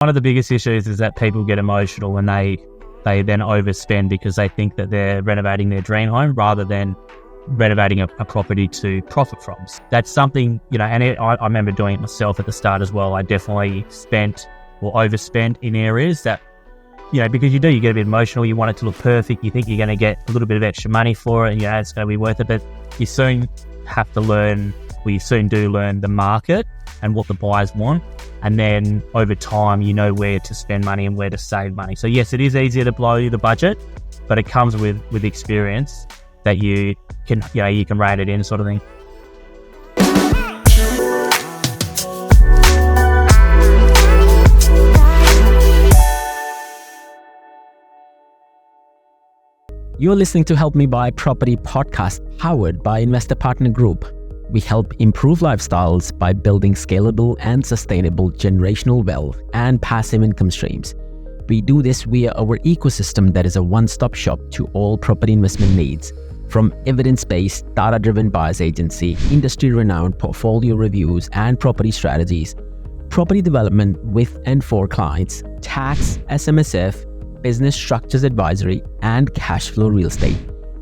One of the biggest issues is that people get emotional when they then overspend because they think that they're renovating their dream home rather than renovating a property to profit from. That's something, I remember doing it myself at the start as well. I definitely spent or overspent in areas that, because you get a bit emotional, you want it to look perfect, you think you're going to get a little bit of extra money for it, and it's going to be worth it, but you soon have to learn, you soon do learn the market and what the buyers want, and then over time, you know where to spend money and where to save money. So yes, it is easier to blow the budget, but it comes with experience that you can rein it in, sort of thing. You're listening to Help Me Buy Property podcast, powered by Investor Partner Group. We help improve lifestyles by building scalable and sustainable generational wealth and passive income streams. We do this via our ecosystem that is a one-stop shop to all property investment needs, from evidence-based, data-driven buyers agency, industry-renowned portfolio reviews and property strategies, property development with and for clients, tax, SMSF, business structures advisory, and cash flow real estate.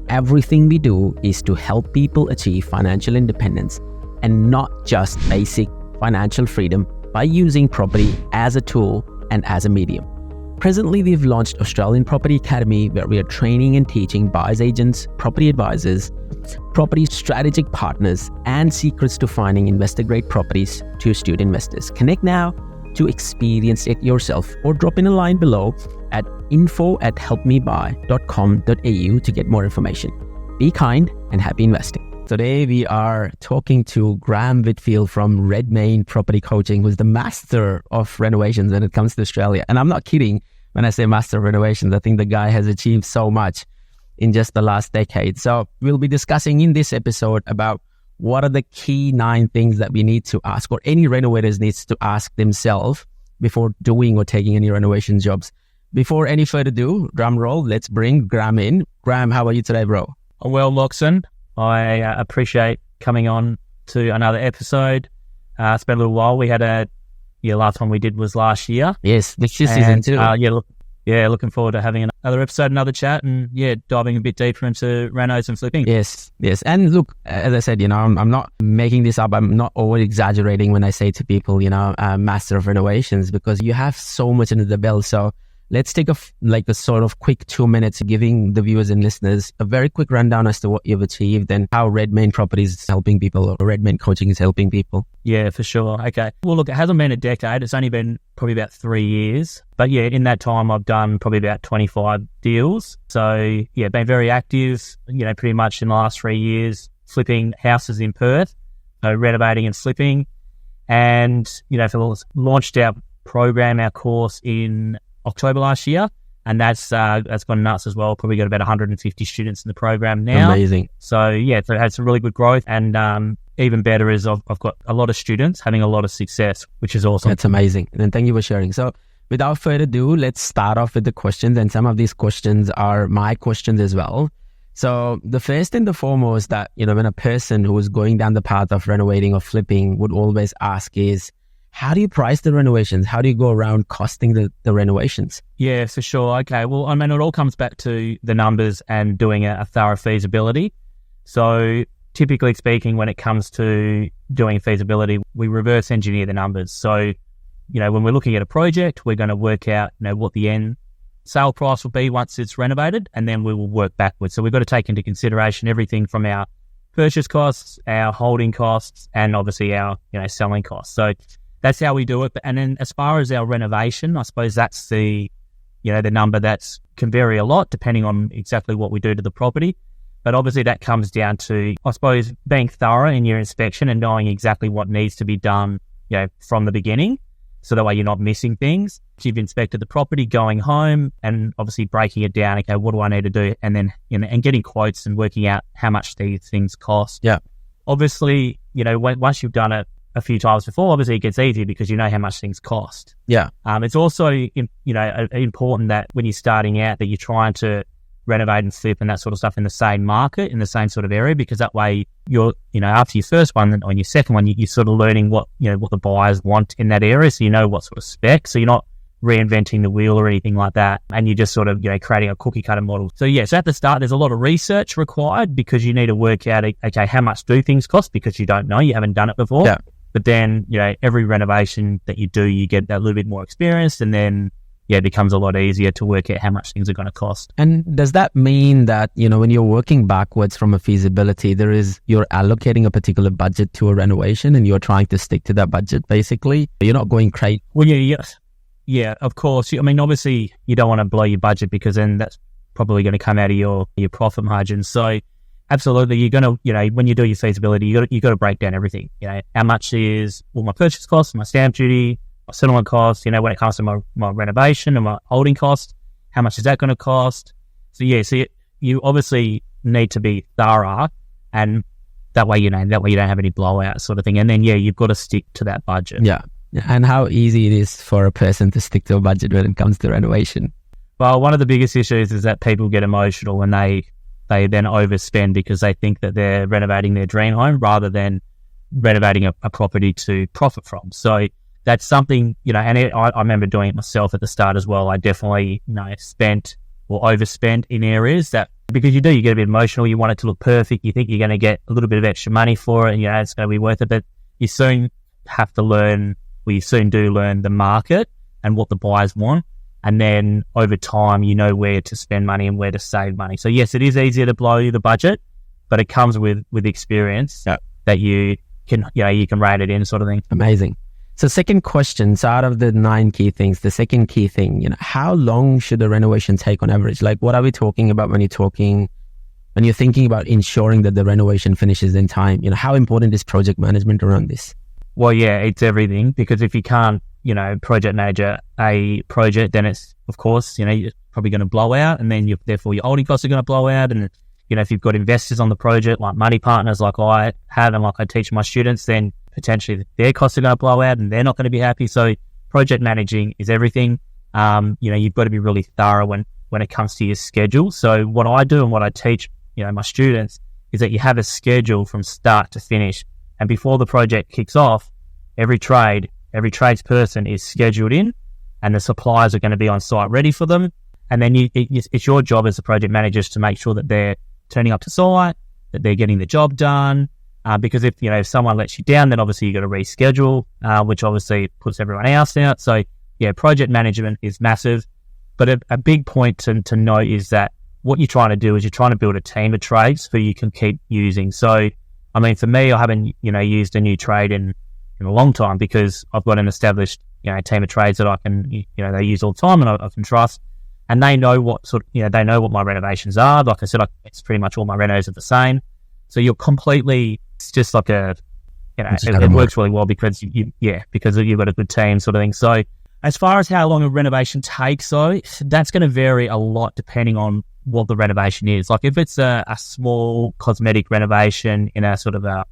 Everything we do is to help people achieve financial independence and not just basic financial freedom by using property as a tool and as a medium. Presently, we've launched Australian Property Academy, where we are training and teaching buyers agents, property advisors, property strategic partners, and secrets to finding investor-grade properties to astute investors. Connect now to experience it yourself, or drop in a line below at info@helpmebuy.com.au to get more information. Be kind and happy investing. Today we are talking to Graham Whitfield from Redmayne Property Coaching, who's the master of renovations when it comes to Australia. And I'm not kidding when I say master of renovations. I think the guy has achieved so much in just the last decade. So we'll be discussing in this episode about what are the key 9 things that we need to ask, or any renovators needs to ask themselves before doing or taking any renovation jobs. Before any further ado, drum roll, let's bring Graham in. Graham, how are you today, bro? Well, Moxin, I appreciate coming on to another episode. It's been a little while. We had last one we did was last year. Yes, this is season 2. Looking forward to having another episode, another chat, and diving a bit deeper into renos and flipping. Yes. And look, as I said, I'm not making this up. I'm not over exaggerating when I say to people, master of renovations, because you have so much under the belt. So let's take a sort of quick 2 minutes, giving the viewers and listeners a very quick rundown as to what you've achieved and how Redmayne Properties is helping people, or Redmayne Coaching is helping people. Yeah, for sure. Okay. Well, look, it hasn't been a decade. It's only been probably about 3 years. But in that time, I've done probably about 25 deals. So been very active, pretty much in the last 3 years, flipping houses in Perth, renovating and flipping. And, launched our program, our course in October last year, and that's gone nuts as well. Probably got about 150 students in the program now. Amazing. So it had some really good growth, and even better is I've got a lot of students having a lot of success, which is awesome. That's amazing, and thank you for sharing. So without further ado, let's start off with the questions, and some of these questions are my questions as well. So the first and the foremost that when a person who is going down the path of renovating or flipping would always ask is, how do you price the renovations? How do you go around costing the renovations? Yeah, for sure. Okay. Well, it all comes back to the numbers and doing a thorough feasibility. So typically speaking, when it comes to doing feasibility, we reverse engineer the numbers. So, when we're looking at a project, we're going to work out, what the end sale price will be once it's renovated, and then we will work backwards. So we've got to take into consideration everything from our purchase costs, our holding costs, and obviously our, selling costs. So that's how we do it. And then as far as our renovation, I suppose that's the number that can vary a lot depending on exactly what we do to the property. But obviously that comes down to, I suppose, being thorough in your inspection and knowing exactly what needs to be done, from the beginning. So that way you're not missing things. You've inspected the property, going home and obviously breaking it down. Okay, what do I need to do? And then, and getting quotes and working out how much these things cost. Yeah. Obviously, once you've done it a few times before, obviously it gets easier because you know how much things cost. Yeah. It's also, important that when you're starting out that you're trying to renovate and flip and that sort of stuff in the same market, in the same sort of area, because that way you're, after your first one or your second one, you're sort of learning what the buyers want in that area. So you know what sort of specs. So you're not reinventing the wheel or anything like that. And you're just sort of, creating a cookie cutter model. So so at the start, there's a lot of research required because you need to work out, okay, how much do things cost, because you don't know, you haven't done it before. Yeah. But then, every renovation that you do, you get that little bit more experience, and then it becomes a lot easier to work out how much things are going to cost. And does that mean that, when you're working backwards from a feasibility, you're allocating a particular budget to a renovation and you're trying to stick to that budget, basically? You're not going crazy? Well, yeah, of course. I mean, obviously, you don't want to blow your budget because then that's probably going to come out of your profit margin. So absolutely, you're going to, when you do your feasibility, you got to break down everything. How much is all my purchase costs, my stamp duty, my settlement costs, when it comes to my renovation and my holding costs, how much is that going to cost? So you obviously need to be thorough, and that way you don't have any blowouts sort of thing. And then you've got to stick to that budget. Yeah. And how easy it is for a person to stick to a budget when it comes to renovation? Well, one of the biggest issues is that people get emotional when they then overspend because they think that they're renovating their dream home rather than renovating a property to profit from. So that's something, and I remember doing it myself at the start as well. I definitely, spent or overspent in areas that, because you get a bit emotional, you want it to look perfect, you think you're going to get a little bit of extra money for it, and it's going to be worth it, but you soon have to learn, you soon do learn the market and what the buyers want. And then over time, where to spend money and where to save money. So yes, it is easier to blow the budget, but it comes with experience that you can rate it in, sort of thing. Amazing. So second question, so out of the 9 key things, the second key thing, how long should a renovation take on average? Like, what are we talking about when you're thinking about ensuring that the renovation finishes in time? How important is project management around this? Well, it's everything, because if you can't, project manager a project, then it's, of course, you're probably going to blow out, and then therefore your holding costs are going to blow out. And, if you've got investors on the project, like money partners, like I have, and like I teach my students, then potentially their costs are going to blow out and they're not going to be happy. So project managing is everything. You've got to be really thorough when it comes to your schedule. So what I do and what I teach, my students, is that you have a schedule from start to finish. And before the project kicks off, every tradesperson is scheduled in, and the suppliers are going to be on site ready for them. And then it's your job as the project managers to make sure that they're turning up to site, that they're getting the job done. Because if someone lets you down, then obviously you've got to reschedule, which obviously puts everyone else out. So project management is massive. But a big point to note is that what you're trying to do is you're trying to build a team of trades who you can keep using. So, I mean, for me, I haven't, used a new trade in a long time, because I've got an established, team of trades that I can, they use all the time and I can trust. And they know what they know what my renovations are. Like I said, it's pretty much all my renos are the same. So you're completely, it's just like it works really well because because you've got a good team, sort of thing. So as far as how long a renovation takes, though, that's going to vary a lot depending on what the renovation is. Like if it's a small cosmetic renovation in a sort of a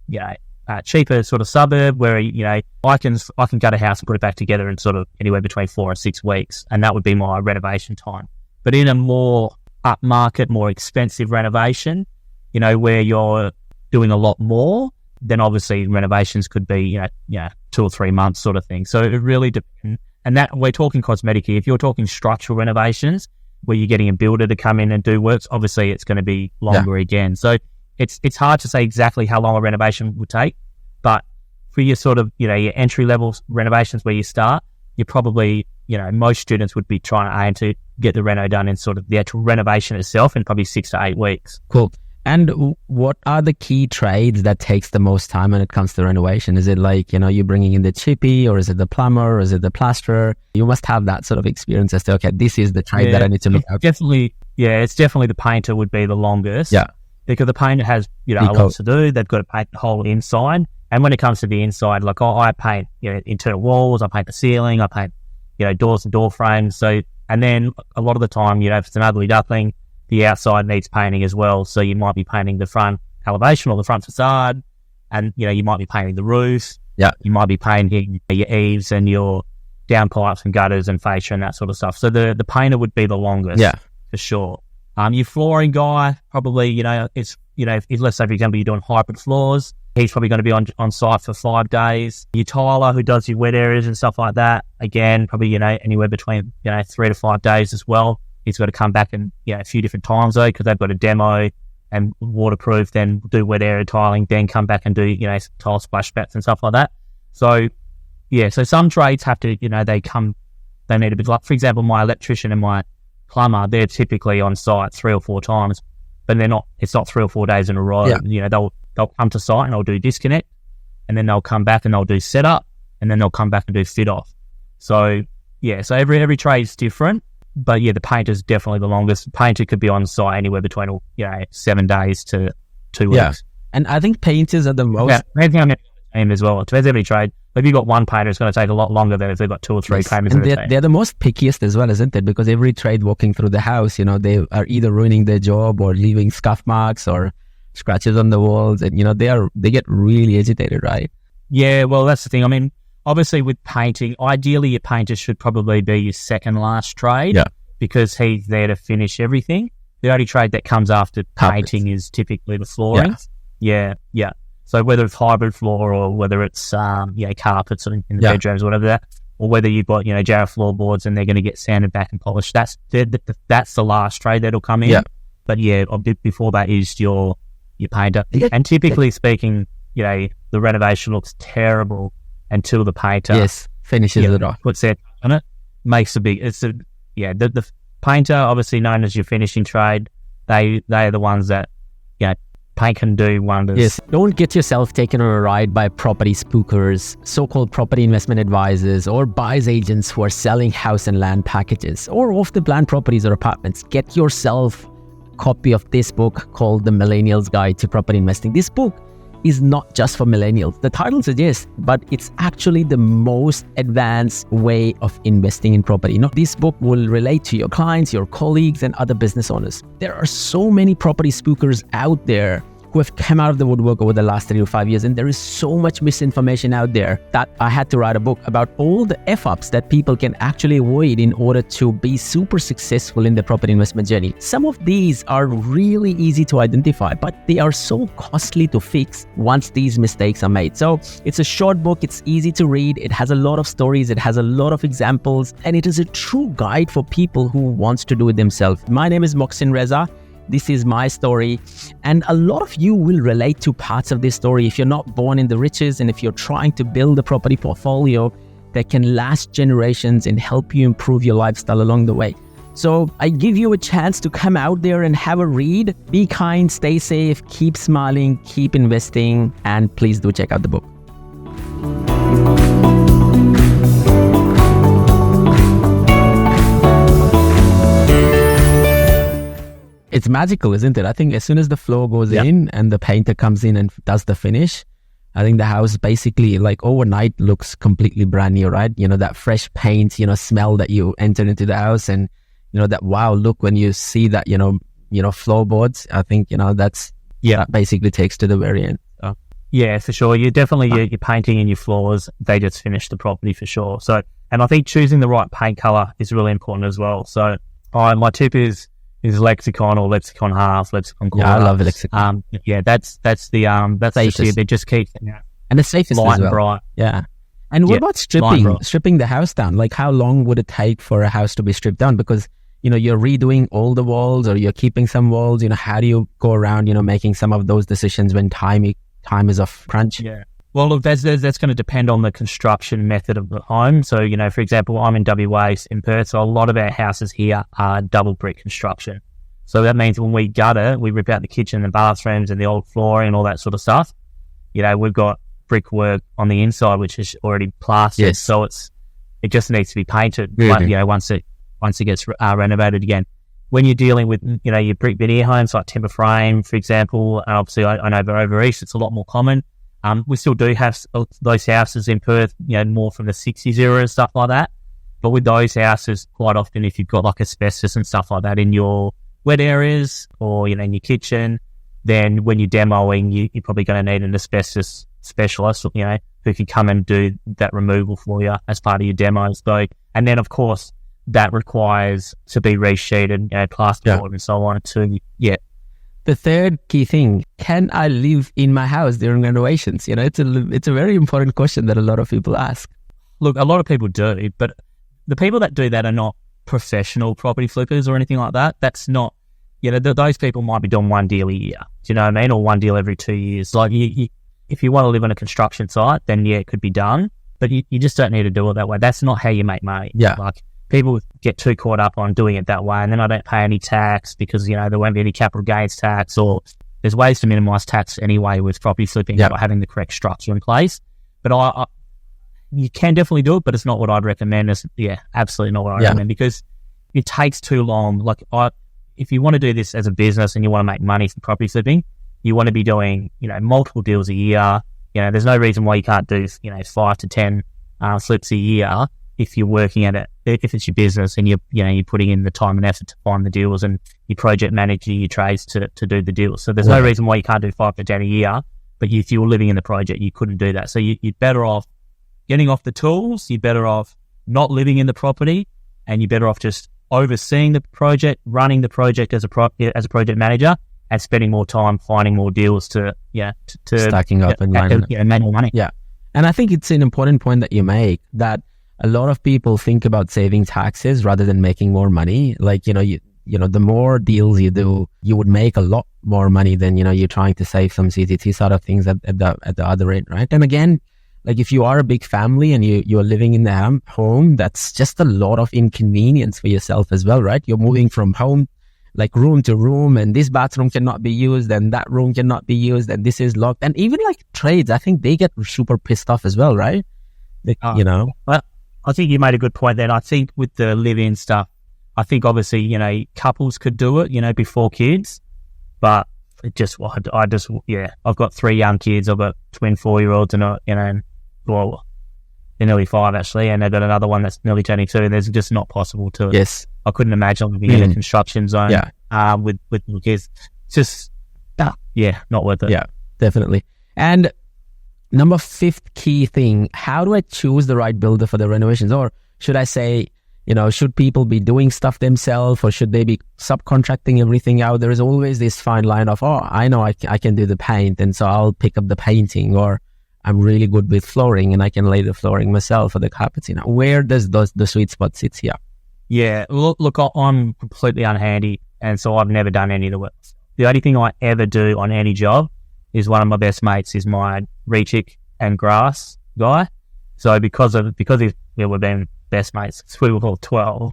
cheaper sort of suburb where I can gut a house and put it back together in sort of anywhere between 4 and 6 weeks, and that would be my renovation time. But in a more upmarket, more expensive renovation, where you're doing a lot more, then obviously renovations could be 2 or 3 months sort of thing. So it really depends. And that we're talking cosmetic here. If you're talking structural renovations where you're getting a builder to come in and do works, obviously it's going to be longer again. So it's hard to say exactly how long a renovation would take, but for your sort of, your entry level renovations where you start, you're probably, most students would be trying to aim to get the reno done in sort of the actual renovation itself in probably 6 to 8 weeks. Cool. And what are the key trades that takes the most time when it comes to renovation? Is it like, you're bringing in the chippy, or is it the plumber, or is it the plasterer? You must have that sort of experience as to, okay, this is the trade that I need to look at. It's definitely the painter would be the longest. Yeah. Because the painter has, a lot to do. They've got to paint the whole inside. And when it comes to the inside, like I paint, internal walls, I paint the ceiling, I paint, doors and door frames. So, and then a lot of the time, if it's an ugly duckling, the outside needs painting as well. So you might be painting the front elevation or the front facade, and, you might be painting the roof. Yeah. You might be painting your eaves and your downpipes and gutters and fascia and that sort of stuff. So the painter would be the longest. Yeah. For sure. Your flooring guy, probably, it's, if let's say, for example, you're doing hybrid floors, He's probably going to be on site for 5 days. Your tiler who does your wet areas and stuff like that, again, probably, anywhere between, 3 to 5 days as well. He's got to come back and, a few different times though, because they've got a demo and waterproof, then do wet area tiling, then come back and do, tile splashbacks and stuff like that. So, so some trades have to, they need a bit, like, for example, my electrician and my plumber, they're typically on site 3 or 4 times, but it's not 3 or 4 days in a row. Yeah. They'll come to site and they'll do disconnect, and then they'll come back and they'll do setup, and then they'll come back and do fit off. So, so every trade is different. But the painter's definitely the longest. Painter could be on site anywhere between 7 days to 2 weeks. Yeah, and I think painters are the most. Yeah, depends on the team as well. It depends every trade. If you've got one painter, it's going to take a lot longer than if they've got 2 or 3 painters. And they're the most pickiest as well, isn't it? Because every trade walking through the house, they are either ruining their job or leaving scuff marks or scratches on the walls, and they get really agitated, right? Yeah, well, that's the thing. I mean, obviously with painting, ideally your painter should probably be your second last trade, because he's there to finish everything. The only trade that comes after painting is typically the flooring. Yeah. So whether it's hybrid floor or whether it's carpets in the bedrooms or whatever that, or whether you've got Jarrah floorboards and they're going to get sanded back and polished, that's the last trade that'll come in. But before that is your painter. And typically speaking, the renovation looks terrible until the painter finishes it off, puts their touch on it, makes the painter, obviously known as your finishing trade. They are the ones that paint can do wonders. Yes. Don't get yourself taken on a ride by property spookers, so-called property investment advisors, or buyer's agents who are selling house and land packages or off-the-plan properties or apartments. Get yourself a copy of this book called The Millennial's Guide to Property Investing. This book is not just for millennials. The title suggests, but it's actually the most advanced way of investing in property. This book will relate to your clients, your colleagues, and other business owners. There are so many property spookers out there who have come out of the woodwork over the last 3 to 5 years, and there is so much misinformation out there that I had to write a book about all the F-ups that people can actually avoid in order to be super successful in the property investment journey. Some of these are really easy to identify, but they are so costly to fix once these mistakes are made. So it's a short book, it's easy to read, it has a lot of stories, it has a lot of examples, and it is a true guide for people who wants to do it themselves. My name is Moxin Reza. This is my story, and a lot of you will relate to parts of this story if you're not born in the riches and if you're trying to build a property portfolio that can last generations and help you improve your lifestyle along the way. So I give you a chance to come out there and have a read. Be kind, stay safe, keep smiling, keep investing, and please do check out the book. It's magical, isn't it? I think as soon as the floor goes in and the painter comes in and does the finish, I think the house basically overnight looks completely brand new, right? That fresh paint, smell that you enter into the house, and, that wow look when you see that, floorboards. I think, that basically takes to the very end. So. Yeah, for sure. You definitely, your painting and your floors, they just finish the property for sure. So, and I think choosing the right paint color is really important as well. So my tip is Lexicon or Lexicon half, Lexicon quarter. Yeah, I love Lexicon. That's the it just keeps and the safest light as well. And bright. Yeah. And what about stripping the house down? Like, how long would it take for a house to be stripped down? Because you're redoing all the walls, or you're keeping some walls. How do you go around making some of those decisions when time is of crunch? Yeah. Well, look, that's going to depend on the construction method of the home. So, for example, I'm in WA in Perth, so a lot of our houses here are double brick construction. So that means when we gutter, we rip out the kitchen and bathrooms and the old flooring and all that sort of stuff. We've got brickwork on the inside, which is already plastered. Yes. So it just needs to be painted, once it gets renovated again. When you're dealing with, your brick veneer homes like timber frame, for example, and obviously I know over east, it's a lot more common. We still do have those houses in Perth, more from the 60s era and stuff like that. But with those houses, quite often, if you've got like asbestos and stuff like that in your wet areas or, in your kitchen, then when you're demoing, you're probably going to need an asbestos specialist, who can come and do that removal for you as part of your demos. So, and then, of course, that requires to be resheeted, plasterboard and so on to, the third key thing, can I live in my house during renovations? It's a very important question that a lot of people ask. Look, a lot of people do, but the people that do that are not professional property flippers or anything like that. That's not, those people might be doing one deal a year. Do you know what I mean? Or one deal every 2 years. Like if you want to live on a construction site, then yeah, it could be done, but you just don't need to do it that way. That's not how you make money. Yeah. Like people get too caught up on doing it that way, and then I don't pay any tax because, there won't be any capital gains tax, or there's ways to minimize tax anyway with property flipping by having the correct structure in place. But you can definitely do it, but it's not what I'd recommend. Absolutely not what I recommend, because it takes too long. Like if you want to do this as a business and you want to make money from property flipping, you want to be doing, multiple deals a year. There's no reason why you can't do, 5 to 10 flips a year if you're working at it, if it's your business and you're putting in the time and effort to find the deals and you project manage your trades to do the deals. So there's no reason why you can't do 5 to 10 a year, but if you were living in the project, you couldn't do that. So you're better off getting off the tools, you're better off not living in the property, and you're better off just overseeing the project, running the project as a project manager, and spending more time finding more deals to stacking up and make more money. Yeah. And I think it's an important point that you make, that a lot of people think about saving taxes rather than making more money. Like, the more deals you do, you would make a lot more money than, you're trying to save some CTT sort of things at the other end, right? And again, like if you are a big family and you're living in the home, that's just a lot of inconvenience for yourself as well, right? You're moving from home, like room to room, and this bathroom cannot be used and that room cannot be used and this is locked. And even like trades, I think they get super pissed off as well, right? Well, I think you made a good point there. I think with the live-in stuff, I think obviously, couples could do it, before kids, but it just, I've got 3 young kids. I've got twin 4-year-olds and, they're nearly 5 actually, and they've got another one that's nearly turning 2. There's just not possible to. Yes. I couldn't imagine living in a construction zone with little kids. It's just, not worth it. Yeah, definitely. And number 5th key thing, how do I choose the right builder for the renovations? Or should I say, should people be doing stuff themselves, or should they be subcontracting everything out? There is always this fine line of, I know I can do the paint, and so I'll pick up the painting, or I'm really good with flooring and I can lay the flooring myself or the carpets. Where does the sweet spot sit here? Yeah, look, I'm completely unhandy, and so I've never done any of the work. The only thing I ever do on any job is one of my best mates is my rechick and grass guy. So because we've been best mates since we were all 12,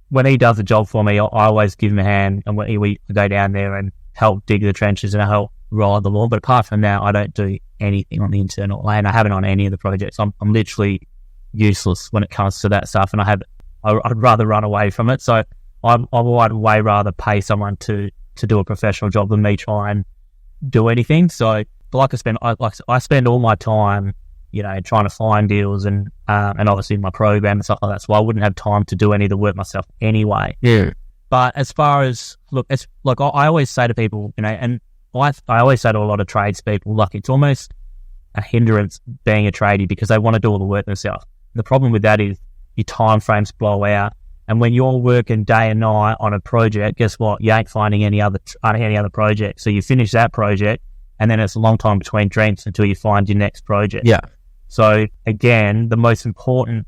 when he does a job for me, I always give him a hand, and we go down there and help dig the trenches and help ride the lawn. But apart from that, I don't do anything on the internal lane. I haven't on any of the projects. I'm literally useless when it comes to that stuff, and I'd rather run away from it. So I would way rather pay someone to do a professional job than me try and do anything. So I spend all my time, trying to find deals and obviously my program and stuff like that. So I wouldn't have time to do any of the work myself anyway. Yeah. But as far as, it's like I always say to people, and I always say to a lot of tradespeople, like it's almost a hindrance being a tradie because they want to do all the work themselves. The problem with that is your time frames blow out. And when you're working day and night on a project, guess what? You ain't finding any other project. So you finish that project, and then it's a long time between drinks until you find your next project. Yeah. So again, the most important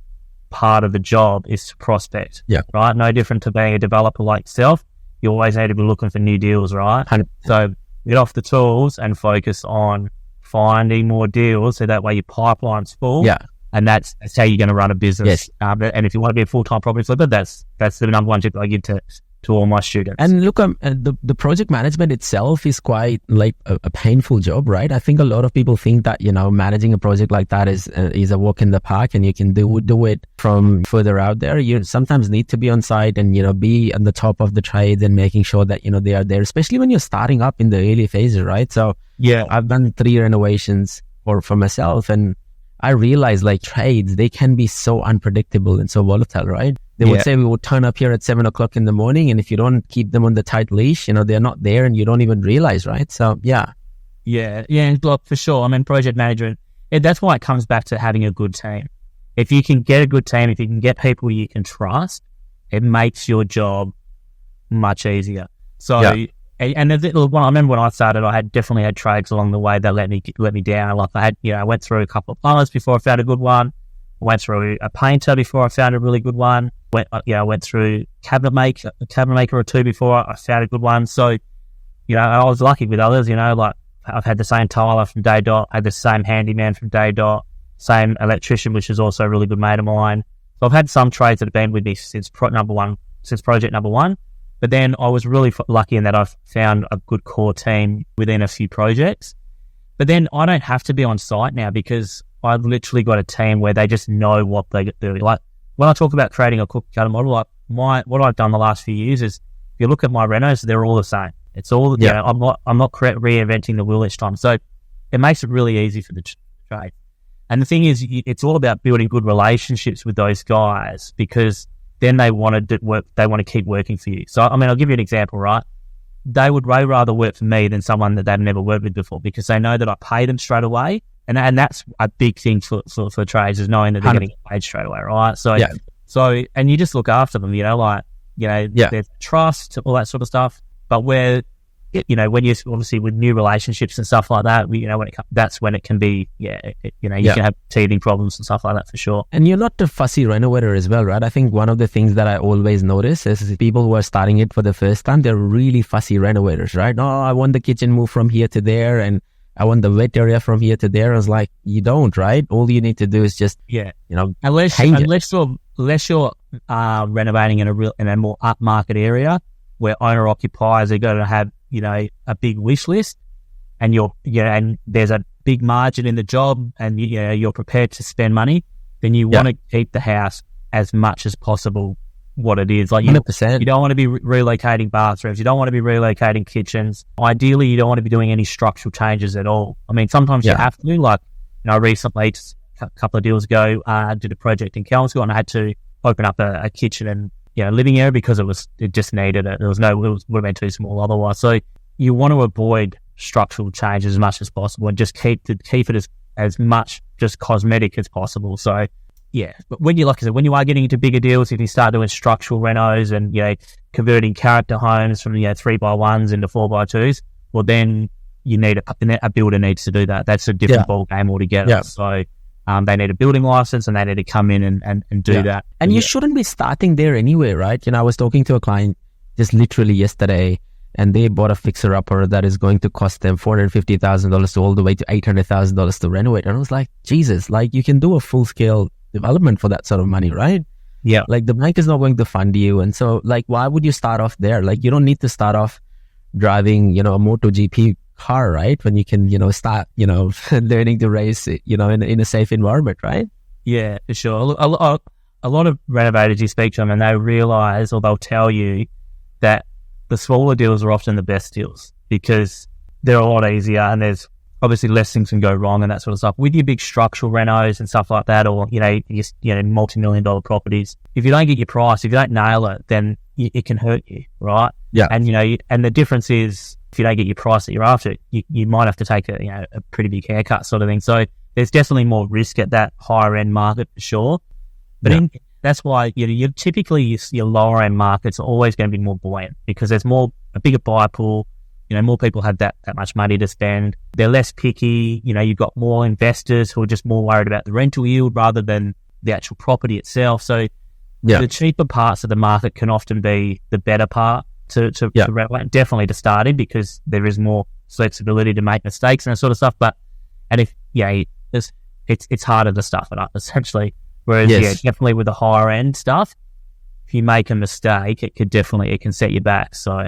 part of the job is to prospect. Yeah. Right? No different to being a developer like yourself. You always need to be looking for new deals, right? 100%. So get off the tools and focus on finding more deals, so that way your pipeline's full. Yeah. And that's how you're going to run a business. Yes. And if you want to be a full-time property flipper, that's the number one tip I give to all my students. And look, the project management itself is quite like a painful job, right? I think a lot of people think that, managing a project like that is a walk in the park, and you can do it from further out there. You sometimes need to be on site and, be on the top of the trades and making sure that, they are there, especially when you're starting up in the early phases, right? So yeah, I've done 3 renovations for myself, and I realized like trades, they can be so unpredictable and so volatile, right? They would say we would turn up here at 7 o'clock in the morning, and if you don't keep them on the tight leash, they're not there and you don't even realize, right? So yeah. Yeah, for sure. I mean, project management, that's why it comes back to having a good team. If you can get a good team, if you can get people you can trust, it makes your job much easier. So And I remember when I started, I definitely had trades along the way that let me down. Like I went through a couple of plumbers before I found a good one. I went through a painter before I found a really good one. I went through a cabinet maker or two before I found a good one. So, I was lucky with others, like I've had the same tiler from day dot, had the same handyman from day dot, same electrician, which is also a really good mate of mine. So I've had some trades that have been with me since project number one. But then I was really lucky in that I've found a good core team within a few projects. But then I don't have to be on site now because I've literally got a team where they just know what they do. Like when I talk about creating a cookie cutter model, like what I've done the last few years is, if you look at my renos, they're all the same. It's all, I'm not reinventing the wheel each time. So it makes it really easy for the trade. And the thing is, it's all about building good relationships with those guys, because then they want to keep working for you. So, I'll give you an example, right? They would way rather work for me than someone that they've never worked with before, because they know that I pay them straight away. And that's a big thing for trades, is knowing that they're going to get paid straight away, right? So, and you just look after them, there's trust, all that sort of stuff. But when you're obviously with new relationships and stuff like that, that's when it can be, you can have teething problems and stuff like that for sure. And you're not a fussy renovator as well, right? I think one of the things that I always notice is people who are starting it for the first time, they're really fussy renovators, right? Oh, I want the kitchen moved from here to there, and I want the wet area from here to there. I was like, you don't, right? All you need to do is just, unless you're renovating in a more upmarket area where owner occupiers are going to have, a big wish list, and and there's a big margin in the job, and you're prepared to spend money, then you want to keep the house as much as possible what it is. Like 100%. You don't want to be relocating bathrooms, you don't want to be relocating kitchens. Ideally, you don't want to be doing any structural changes at all. Sometimes you have to. Like, recently, a couple of deals ago, I did a project in Kelmscott, and I had to open up a kitchen and living area because it just needed it. It would have been too small otherwise. So you want to avoid structural changes as much as possible, and just keep it as much just cosmetic as possible. So but when you are getting into bigger deals, if you start doing structural renos and converting character homes from 3x1s into 4x2s, well then you need a builder needs to do that. That's a different ball game altogether. Yeah. So they need a building license, and they need to come in and do that. And you shouldn't be starting there anyway, right? I was talking to a client just literally yesterday, and they bought a fixer-upper that is going to cost them $450,000 to all the way to $800,000 to renovate. And I was like, Jesus, you can do a full-scale development for that sort of money, right? Yeah. The bank is not going to fund you. And so, why would you start off there? You don't need to start off driving, a MotoGP car, right? When you can, start, learning to race, in a safe environment, right? Yeah, for sure. Look, a lot of renovators you speak to them, and they realize, or they'll tell you, that the smaller deals are often the best deals because they're a lot easier, and there's obviously less things can go wrong and that sort of stuff. With your big structural renos and stuff like that, or multi-million-dollar properties, if you don't get your price, if you don't nail it, then it can hurt you, right? Yeah. And and the difference is, if you don't get your price that you're after, you might have to take a pretty big haircut sort of thing. So there's definitely more risk at that higher end market for sure. But that's why you typically your lower end markets are always going to be more buoyant, because there's a bigger buyer pool. More people have that much money to spend. They're less picky. You've got more investors who are just more worried about the rental yield rather than the actual property itself. So the cheaper parts of the market can often be the better part to definitely to start in, because there is more flexibility to make mistakes and that sort of stuff. It's harder to stuff it up essentially. Whereas definitely with the higher end stuff, if you make a mistake, it can set you back. So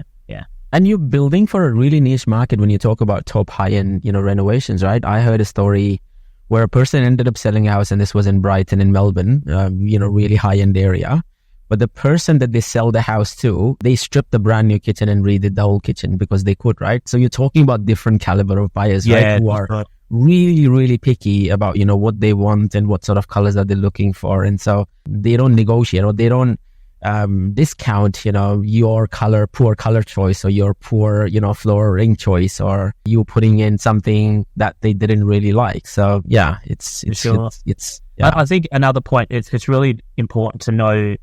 And you're building for a really niche market when you talk about top high-end, renovations, right? I heard a story where a person ended up selling a house, and this was in Brighton in Melbourne, really high-end area. But the person that they sell the house to, they stripped the brand new kitchen and redid the whole kitchen because they could, right? So you're talking about different caliber of buyers, right? Who are really, really picky about, what they want and what sort of colors are they looking for. And so they don't negotiate, or they don't discount, your poor color choice, or your poor, floor ring choice, or you putting in something that they didn't really like. So I think another point is it's really important to know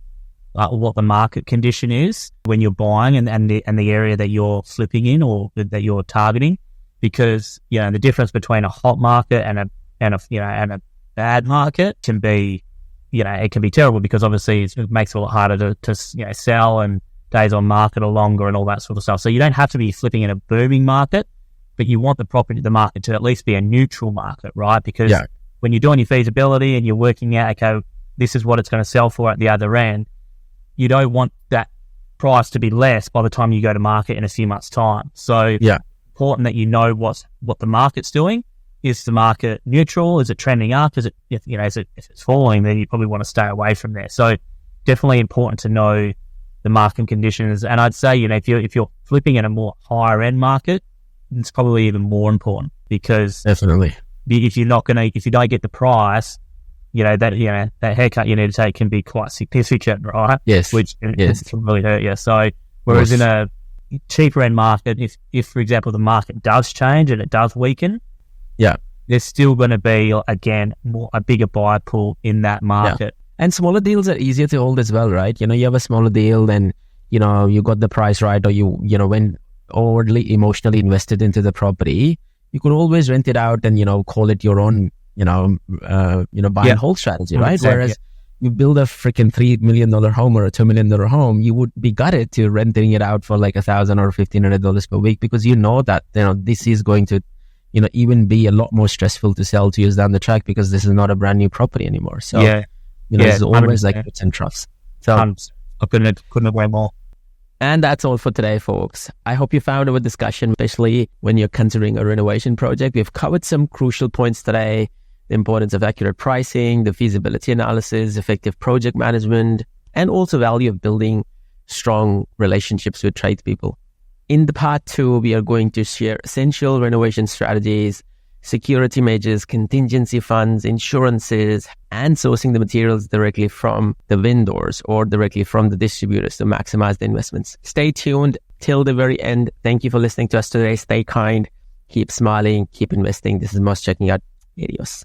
what the market condition is when you're buying and the area that you're flipping in or that you're targeting, because the difference between a hot market and a bad market can be it can be terrible, because obviously it makes it a lot harder to sell, and days on market are longer and all that sort of stuff. So you don't have to be flipping in a booming market, but you want the market to at least be a neutral market, right? Because when you're doing your feasibility and you're working out, okay, this is what it's going to sell for at the other end, you don't want that price to be less by the time you go to market in a few months' time. So important that you know what the market's doing. Is the market neutral? Is it trending up? Is it if it's falling, then you probably want to stay away from there. So definitely important to know the market conditions. And I'd say if you're flipping in a more higher end market, it's probably even more important, because definitely if you don't get the price, that haircut you need to take can be quite significant, right? Yes. Which can really hurt you. So whereas in a cheaper end market, if for example the market does change and it does weaken, there's still going to be, again, a bigger buy pool in that market. And smaller deals are easier to hold as well, right? You have a smaller deal, then you got the price right, or you went overly emotionally invested into the property, you could always rent it out and call it your own buy and hold strategy, right? Exactly. Whereas you build a freaking $3 million home or a $2 million home, you would be gutted to renting it out for like $1,000 or $1,500 per week, because that this is going to even be a lot more stressful to sell to years down the track, because this is not a brand new property anymore. So there's always like peaks and troughs. So I couldn't agree more. And that's all for today, folks. I hope you found our discussion, especially when you're considering a renovation project. We've covered some crucial points today: the importance of accurate pricing, the feasibility analysis, effective project management, and also value of building strong relationships with tradespeople. In the part 2, we are going to share essential renovation strategies, security measures, contingency funds, insurances, and sourcing the materials directly from the vendors or directly from the distributors to maximize the investments. Stay tuned till the very end. Thank you for listening to us today. Stay kind, keep smiling, keep investing. This is Moss checking out. Adios.